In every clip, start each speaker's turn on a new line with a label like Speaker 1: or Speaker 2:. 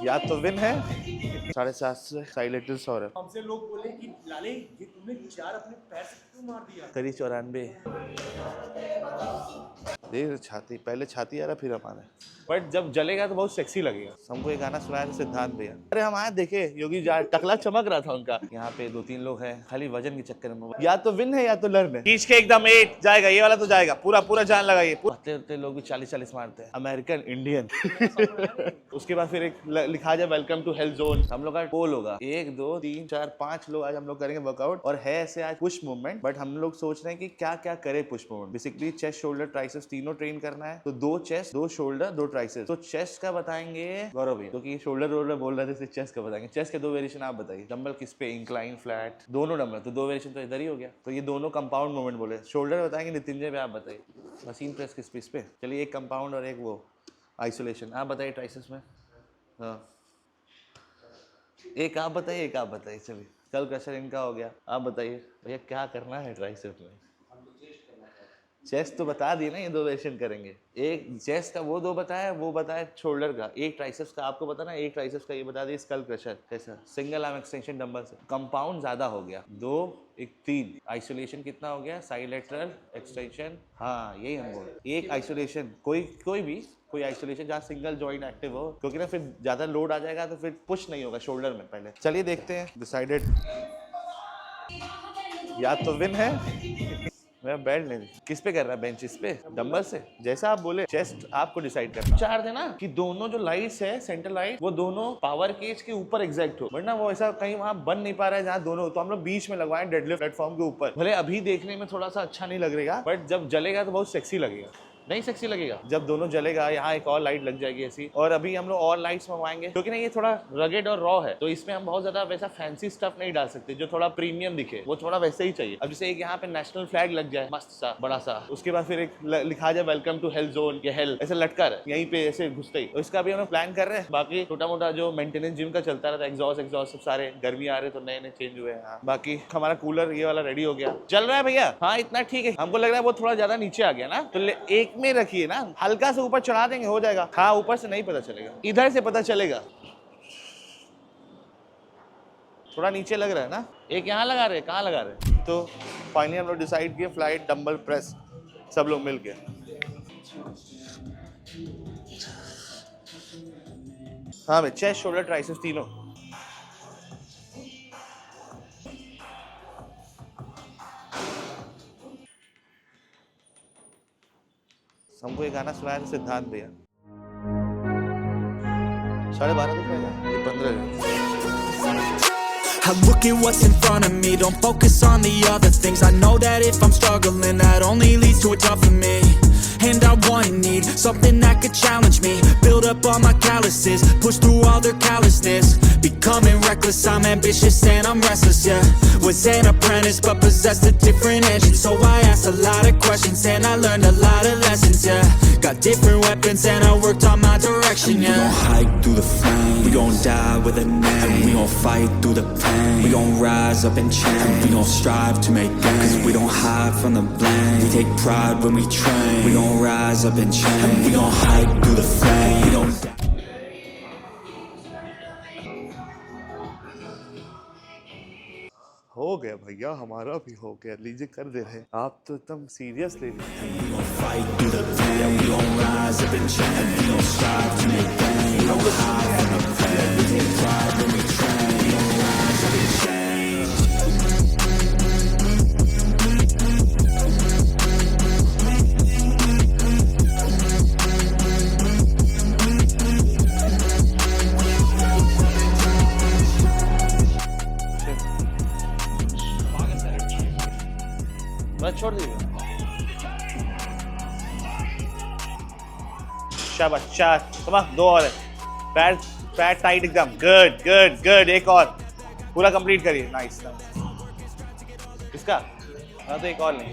Speaker 1: या तो विन है 7.5 से साइलेटर्स और है।
Speaker 2: हमसे लोग बोले कि लाले ये तुमने 4 अपने पैर से क्यों मार दिया?
Speaker 1: करीब 94 देख छाती, पहले छाती आ रहा फिर हमारा, बट जब जलेगा तो बहुत सेक्सी लगेगा। हमको एक गाना सुनाया था सिद्धांत भैया। अरे हम आए देखे योगी जा टकला चमक रहा था उनका। यहाँ पे 2-3 लोग हैं खाली वजन के चक्कर में, या तो विन है या तो लर्न है। खींच के एकदम 8 जाएगा, ये वाला तो जाएगा पूरा पूरा जान लगाइए। पतले लोग भी 40-40 मारते हैं, अमेरिकन इंडियन। उसके बाद फिर एक लिखा जाए वेलकम टू हेल्थ जोन। हम लोग का पोल होगा 1 2 3 4 5 लोग आज हम लोग करेंगे वर्कआउट, और है ऐसे आज पुश मूवमेंट। बट हम लोग सोच रहे हैं कि क्या क्या करे push movement. Basically chest shoulder triceps तीनों ट्रेन करना है। तो 2 चेस्ट 2 शोल्डर 2 ट्राइसेप्स। तो चेस्ट का बताएंगे गौरव भैया, क्योंकि शोल्डर वोल्डर बोल रहे थे, चेस्ट का बताएंगे। चेस्ट के 2 वेरिएशन आप बताइए। डंबल किस पे, इंक्लाइन फ्लैट दोनों डंबल, तो 2 वेरिएशन तो इधर ही हो गया। तो ये दोनों कंपाउंड मूवमेंट बोले। शोल्डर बताएंगे नितिन पे, आप बताइए। मशीन प्रेस किस पे, इस पे। चलिए एक कंपाउंड और एक वो आइसोलेशन। आप बताइए ट्राइसेप्स में। हाँ एक आप बताइए, एक आप बताइए। चलिए कल क्रशर इनका हो गया, आप बताइए भैया क्या करना है ट्राइसेप्स में। चेस्ट तो बता दिए ना, ये 2 वेरिएशन करेंगे। एक चेस्ट का वो 2 बताया, वो बताया शोल्डर का। एक ट्राइसेप्स का आपको बताना, एक ट्राइसेप्स का ये बता दिए स्कल क्रशर कैसा। सिंगल आर्म एक्सटेंशन डंबल से कंपाउंड ज्यादा हो गया। 2 1 3 आइसोलेशन कितना हो गया, साइलेटरल एक्सटेंशन। हाँ यही हम बोल। एक आइसोलेशन कोई भी कोई आइसोलेशन जहाँ सिंगल जॉइंट एक्टिव हो, क्योंकि ना फिर ज्यादा लोड आ जाएगा तो फिर पुश नहीं होगा शोल्डर में। पहले चलिए देखते हैं। डिसाइडेड या तो विन है। मैं बेल्ट नहीं, किस पे कर रहा है, बेंचेस पे डंबल से, जैसा आप बोले। चेस्ट आपको डिसाइड करना। चार थे ना कि दोनों जो लाइट्स है सेंटर लाइट, वो दोनों पावर केज के ऊपर एग्जैक्ट हो, वरना वो ऐसा कहीं वहां बन नहीं पा रहा है जहाँ दोनों। तो हम लोग बीच में लगवाए डेडलिफ्ट प्लेटफॉर्म के ऊपर। भले अभी देखने में थोड़ा सा अच्छा नहीं लग रहेगा, बट जब जलेगा तो बहुत सेक्सी लगेगा। नहीं सेक्सी लगेगा जब दोनों जलेगा। यहाँ एक और लाइट लग जाएगी ऐसी, और अभी हम लोग और लाइट्स मंगवाएंगे, क्योंकि ना ये थोड़ा रगेड और रॉ है, तो इसमें हम बहुत ज्यादा वैसा फैंसी स्टफ नहीं डाल सकते जो थोड़ा प्रीमियम दिखे। वो थोड़ा वैसे ही चाहिए। अब जैसे एक यहाँ पे नेशनल फ्लैग लग जाए मस्त सा बड़ा सा, उसके बाद फिर एक लिखा जाए वेलकम टू हेल्थ जोन या हेल्थ, ऐसे लटका रहे यहीं पे ऐसे घुसते ही। तो इसका भी हम लोग प्लान कर रहे हैं। बाकी छोटा मोटा जो मेंटेनेंस जिम का चलता रहता है, एग्जॉस्ट सब सारे गर्मी आ रहे तो नए नए चेंज हुए हैं। बाकी हमारा कूलर ये वाला रेडी हो गया, चल रहा है भैया। हाँ इतना ठीक है। हमको लग रहा है वो थोड़ा ज्यादा नीचे आ गया ना, तो एक में रखिए ना, हल्का से ऊपर चढ़ा देंगे हो जाएगा। हाँ ऊपर से नहीं पता चलेगा, इधर से पता चलेगा। थोड़ा नीचे लग रहा है ना। एक यहाँ लगा रहे, कहाँ लगा रहे। तो फाइनली हम लोग डिसाइड किए फ्लाइट डंबल प्रेस सब लोग मिल के। हाँ भाई चेस्ट शोल्डर ट्राइसेप्स तीनों। हमको एक गाना सुनाया था सिद्धांत भैया। 12:30 तो पहले ये 15
Speaker 3: I look at what's in front of me, don't focus on the other things. I know that if I'm struggling, that only leads to a tough for me. And I want and need something that could challenge me, build up all my calluses, push through all their callousness. Becoming reckless, I'm ambitious and I'm restless, yeah. Was an apprentice but possessed a different engine, so I asked a lot of questions and I learned a lot of lessons, yeah. Got different weapons and I worked on my direction, yeah. We gon' hike through the flame, we gon' die with a name, we gon' fight through the pain, we gon' rise up and change, we gon' strive to make gains, 'cause we don't hide from the blame, we take pride when we train, we gon' rise up and change, we gon' hike through the flame, we gon'
Speaker 1: हो गया भैया, हमारा भी हो गया। लीजिए कर दे रहे, आप तो एकदम सीरियस ले लीजिए।
Speaker 3: We gon' fight through the pain, we gon' rise up and change, we gon' strive to make gains, we gon' hide from the pain, we take pride when we train, we gon' rise up and change.
Speaker 1: मैं छोड़ दीजिए। शाबाश, 4 तमाम 2 और है। पैर पैर tight एकदम। Good good good. एक और पूरा कंप्लीट करिए। Nice nice. इसका हाँ तो एक और नहीं।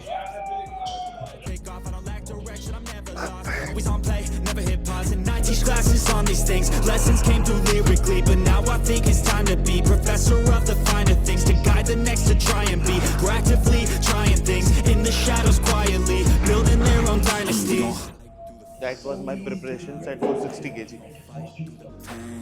Speaker 3: Teach classes on these things, lessons came through lyrically, but now I think it's time to be professor of the finer things, to guide the next to try and be. We're actively trying things in the shadows quietly, building their own dynasty.
Speaker 1: That was my preparation at 460 kg.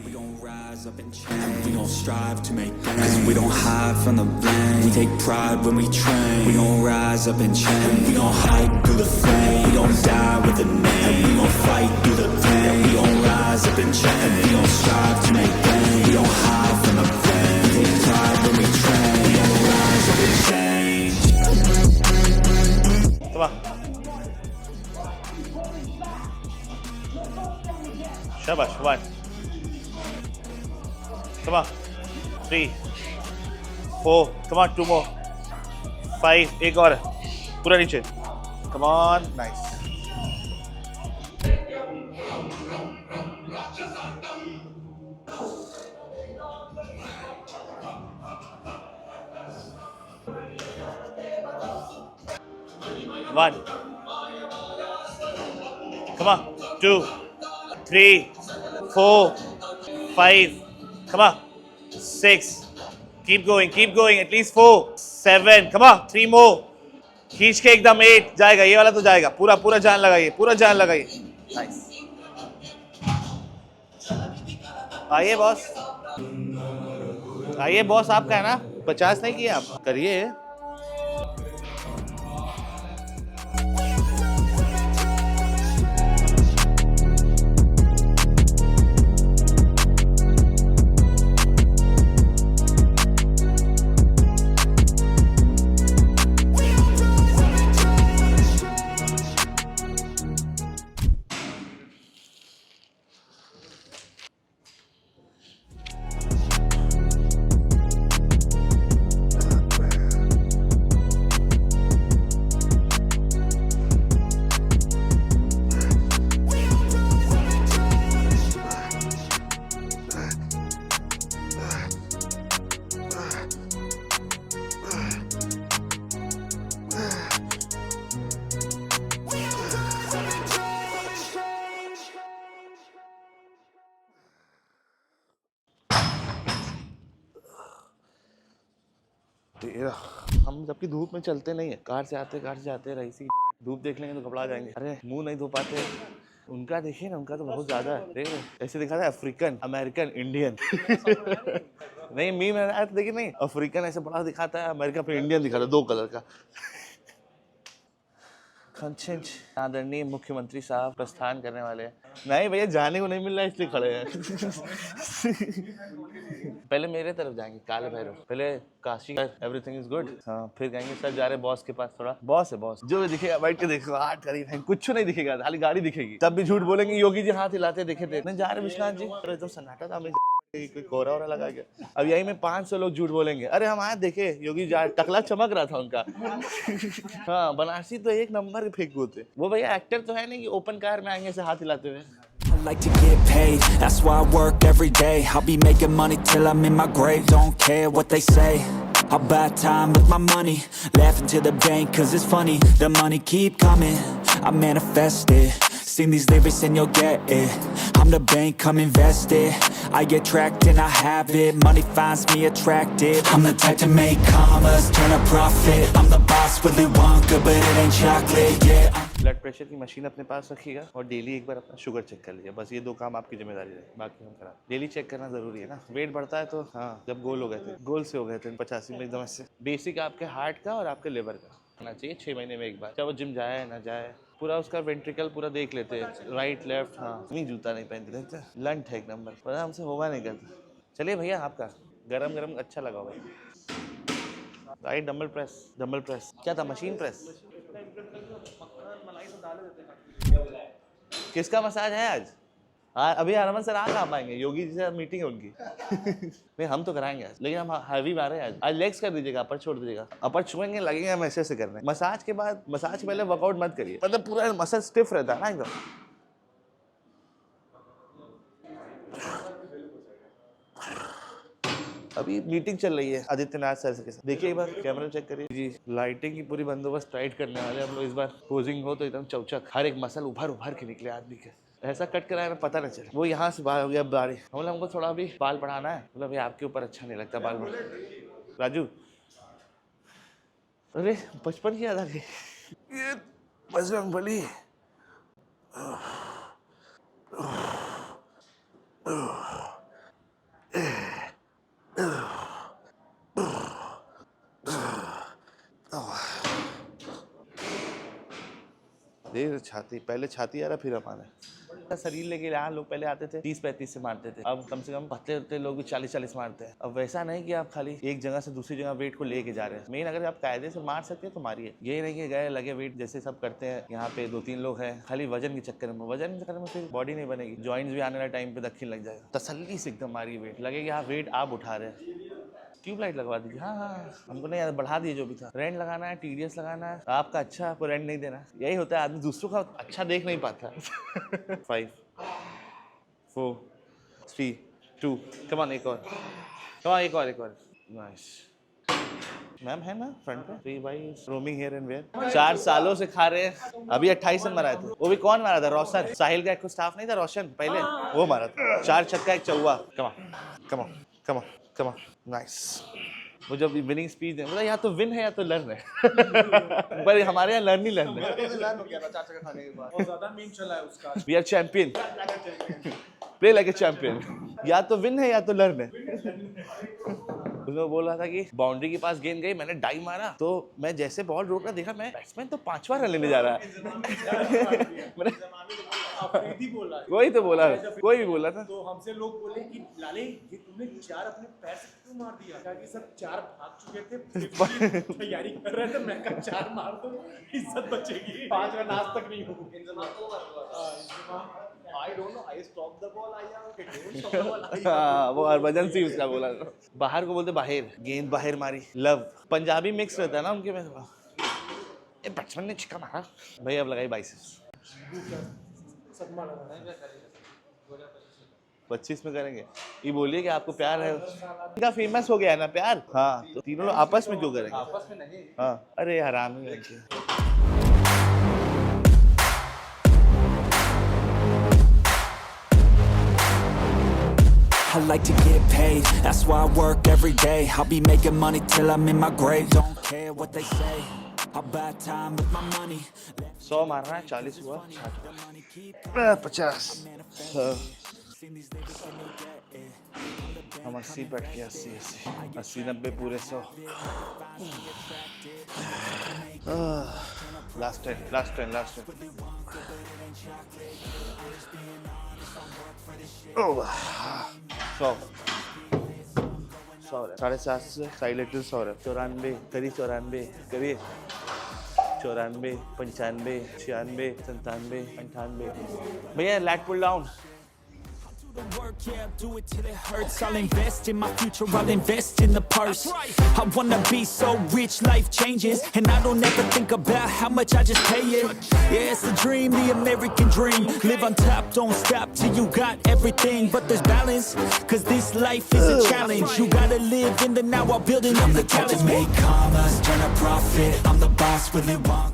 Speaker 3: We gon' ride rise up and change. We gon' strive to make gains. Cause we don't hide from the blame. We take pride when we train. We gon' rise up and change. We gon' hide through the flame. We gon' die with a name. We gon' fight through the pain. We gon' rise up and change. We gon' strive to make gains. We don't hide from the blame. We take pride when we train. We gon' rise up and change.
Speaker 1: Come on. Shabash, 1. Come on. 3, 4. Come on, 2 more. 5. एक और. पूरा नीचे. Come on. Nice. One. Come on. 2, 3, 4, 5. Come on. 6. Keep going. At least 4, 7. Come on. 3 more. खींच के एकदम 8 जाएगा. ये वाला तो जाएगा. पूरा जान लगाइए. नाइस. आइए बॉस आपका है ना. 50 नहीं किया आप. करिए. हम जबकि धूप में चलते नहीं है. कार से आते रईसी धूप देख लेंगे तो घबरा जाएंगे. अरे मुंह नहीं धो पाते. उनका देखिए ना. उनका तो बहुत ज्यादा है. देखिए ऐसे दिखा था. African, American, Indian. नहीं मीम है. देखिए नहीं. अफ्रीकन ऐसे बड़ा दिखाता है. अमेरिका पे इंडियन दिखाता है 2 कलर का. खंचेंच. आदरणीय मुख्यमंत्री साहब प्रस्थान करने वाले हैं. नहीं भैया जाने को नहीं मिल रहा है इसलिए खड़े हैं. पहले मेरे तरफ जाएंगे. काले भैरव. पहले काशी. Everything is good. हाँ फिर कहेंगे सर जा रहे बॉस के पास. थोड़ा बॉस है बॉस. जो दिखेगा बैठ के देखो. हाथ करीब है. कुछ नहीं दिखेगा. खाली गाड़ी दिखेगी. तब भी झूठ बोलेंगे. योगी जी हाथ हिलाते देखे थे. नहीं जा रहे विश्वनाथ जी. अरे तो सन्नाटा था. कोई कोहरा लगा गया. अब यही में 500 लोग झूठ बोलेंगे. अरे हम आए देखे योगी जा. टकला चमक रहा था उनका. हाँ बनारसी तो एक नंबर के फेंक होते. वो भैया एक्टर तो है नहीं कि ओपन कार में आएंगे से हाथ हिलाते हुए.
Speaker 3: I like to get paid, that's why I work every day. I'll be making money till I'm in my grave. Don't care what they say, I'll buy time with my money. Laughing to the bank cause it's funny. The money keep coming, I manifest it. Sing these lyrics and you'll get it. I'm the bank, come invest it. I attract and I have it. Money finds me attractive. I'm the type to make commas, turn a profit. I'm the boss, Willy Wonka, but it ain't chocolate, yeah.
Speaker 1: Blood pressure की machine अपने पास रखिएगा और daily एक बार अपना sugar check कर लीजिए. बस ये 2 काम आपकी जिम्मेदारी रहे. बाकी हम करा. डेली चेक करना जरूरी है ना. वेट बढ़ता है तो. हाँ जब गोल हो गए थे 85 में एकदम ऐसे. बेसिक आपके हार्ट का और आपके लिवर का होना चाहिए 6 महीने में एक बार. चाहे वो जिम जाए ना जाए. पूरा उसका वेंट्रिकल पूरा देख लेते हैं. Right left. हाँ नहीं जूता नहीं पहनते रहते. लंट है एक नंबर. पता हमसे होगा नहीं करता. चलिए भैया आपका गरम अच्छा लगा भाई. Right dumbbell press. क्या था मशीन प्रेस. किसका मसाज है आज. अभी हरमन सर आ कहाँ पाएंगे. योगी जी से मीटिंग है उनकी. नहीं हम तो कराएंगे आज. लेकिन हम हैवी मारे आज लेग्स कर दीजिएगा. अपर छोड़ दीजिएगा. अपर छुएंगे लगेंगे हम ऐसे से करने. मसाज के बाद मसाज के पहले वर्कआउट मत करिए. मतलब पूरा मसल स्टिफ रहता है ना एकदम. अभी मीटिंग चल रही है आदित्यनाथ सर के साथ. देखिए एक बार कैमरा चेक करिए जी. लाइटिंग की पूरी बंदोबस्त टाइट करने वाले हम लोग इस बार. पोजिंग हो तो एकदम चौचक. हर एक मसल उभर के निकले आदमी के. ऐसा कट कराया ना पता न चले. वो यहाँ से बाहर हो गया बारी. हमको थोड़ा भी बाल बढ़ाना है. मतलब ये आपके ऊपर अच्छा नहीं लगता बाल बढ़ाना. राजू अरे 55 की याद आ गई. ये बजरंगबली. देख छाती, पहले छाती आ रहा फिर हमारा शरीर लेके यहाँ लोग पहले आते थे 30-35 से मारते थे, अब कम से कम पतले होते लोग भी 40-40 मारते हैं। अब वैसा नहीं कि आप खाली एक जगह से दूसरी जगह वेट को लेके जा रहे हैं। मेन अगर आप कायदे से मार सकते हैं तो मारिए, ये नहीं कि गए लगे वेट जैसे सब करते हैं। यहाँ पे 2-3 लोग हैं खाली वजन के चक्कर में फिर बॉडी नहीं बनेगी, जॉइंट्स भी आने वाले टाइम पे दक्षिण लग जाएगा। तसल्ली से एकदम मारिए वेट, लगे कि हाँ वेट आप उठा रहे हैं। ट्यूबलाइट लगवा दीजिए। हाँ हमको नहीं याद, बढ़ा दिए जो भी था। रेंट लगाना है, TDS लगाना है, आपका अच्छा आपको रेंट नहीं देना। यही होता है, आदमी दूसरों का अच्छा देख नहीं पाता। 5 4 3 2 कम ऑन, एक और नाइस। मैम है ना फ्रंट पे? 3 भाई रोमिंग हियर एंड वेयर 4 सालों से खा रहे हैं। अभी 28 रन मारा था, वो भी कौन मारा था? रोशन। साहिल का एक स्टाफ नहीं था रोशन पहले, वो मारा था। 4 छक्का 1 चौवा। Come on nice. वो जब विनिंग स्पीच है, बोला या तो विन है या तो लर्न है। पर हमारे यहाँ लर्न ही लर्न है।
Speaker 2: लर्न हो गया था 4 चक्कर खाने के बाद, बहुत ज्यादा मीम चला है उसका।
Speaker 1: We are champion, play like a champion. या तो विन है या तो लर्न है। उसमें बोल रहा था कि बाउंड्री के पास गेंद गई, मैंने डाई मारा तो मैं जैसे बॉल रोक रहा देखा मैं बैट्समैन तो 5वां रन लेने जा रहा है। वही तो बोला, कोई भी बोला था।
Speaker 2: तो हमसे लोग बोले कि लाले ये तुमने 4 अपने पैर से क्यों मार दिया? क्योंकि सब 4 भाग चुके थे, तैयारी कर रहे थे, मैं कहा 4 मार दो इज्जत बचेगी। 5 रन आज तक नहीं हुआ। I don't know, I stopped the ball, don't stop the ball.
Speaker 1: हाँ वो हरभजन सिंह उसका बोला था। बाहर को बोलते बाहर, गेंद बाहर मारी। लव पंजाबी मिक्स रहता है ना उनके में। ये बैट्समैन ने छिक्का मारा भाई, अब लगाई 22। 25 में करेंगे। ये बोलिए कि आपको प्यार है, इनका फेमस हो गया है ना प्यार। हाँ तो तीनों लोग आपस में क्यों करेंगे?
Speaker 2: आपस में नहीं।
Speaker 1: हाँ अरे हरामी है।
Speaker 3: I like to get paid, that's why I work every day. I'll be making money till I'm in my grave. Don't care what they say, I'll buy time with my money.
Speaker 1: 100 मारना है, 40 हुआ, 50। हम 80 बैठ के 80 90 पूरे 100। Last 10 100 750 से side letter 100 है। 94 करीब 94 करिए 94 95 96 97 98। भैया lat pull down.
Speaker 3: Work, yeah, I'll do it till it hurts. I'll invest in my future, I'll invest in the purse. I wanna be so rich, life changes. And I don't ever think about how much I just pay it. Yeah, it's the dream, the American dream. Live on top, don't stop till you got everything. But there's balance, cause this life is a challenge. You gotta live in the now while building up the talent. I'm the type to make commas, turn a profit. I'm the boss, really want